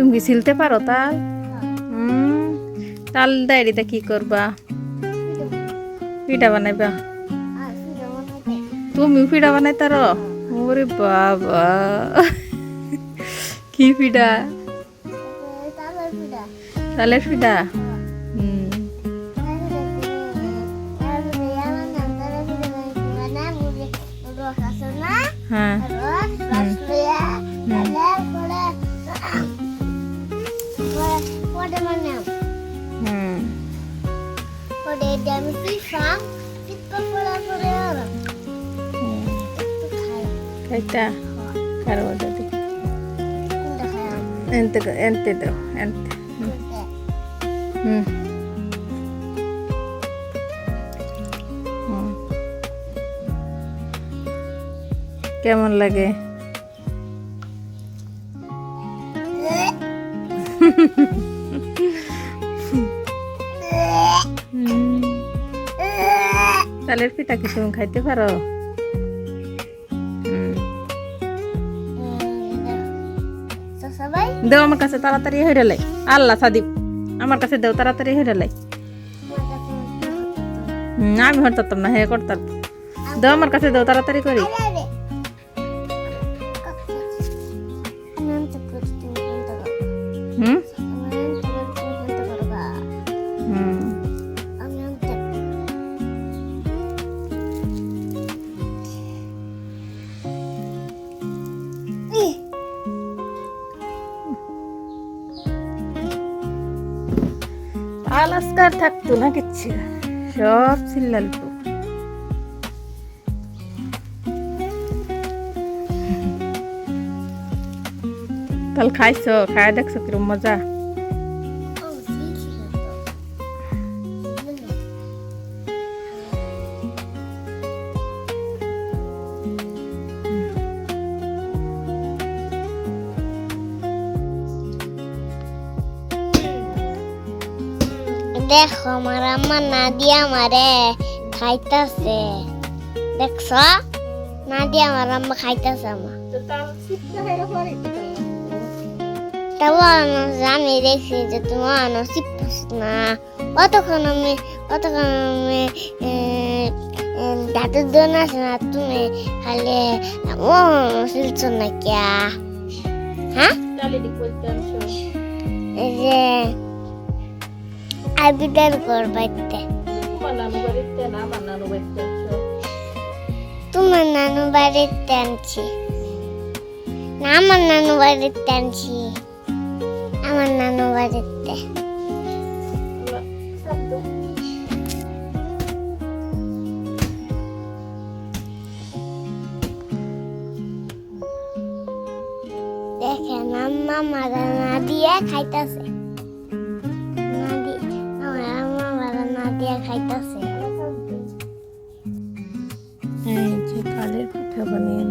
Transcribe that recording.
তুমি কি ছিলতে পারো তাল? তাল ডায়েরিতে কি করবা? পিঠা বানাইবা? তুমি পিঠা বানাইতারো? ওরে বাবা, কি পিঠা? তালের পিঠা। হ্যাঁ, খাইতা কারো দাদি এনতে এনতে দাও এনতে। কেমন লাগে? তালের পিঠা কি তুমি খাইতে পারো? দেও আমার কাছে তাড়াতাড়ি হয়ে লাই। আল্লাহ সাদিব, আমার কাছে দেও তাড়াতাড়ি হয়ে লাই। আমি হরতাম না, হে করতাম। দেও আমার কাছে, দেও তাড়াতাড়ি করি। আলাস্কার থাকতো না কিচ্ছু, সব চিল্লালতো। তাল খাইছো? খায় দেখছো কিরম মজা? দেখো আমার আম্মা নাদিয়া আমারে খাইতাছে, দেখছো? নাদিয়া আমার আম্মা খাইতাছে আমার। আমি দেখছি যে তোমার না, অতক্ষণ আমি দাঁতের দোন আছে না, তুমি খালি ও শিলছ না ক্যা? হ্যাঁ, এই যে আবিদার করবাইতে তোমার নানু বাড়িতে আনছি না, আমার নানু বাড়িতে আনছি, আমার নানু বাড়িতে। দেখেন আম্মা মারা না দিয়ে খাইতাছে, খাইতাছে। এই যে তালের পিঠা বানিয়ে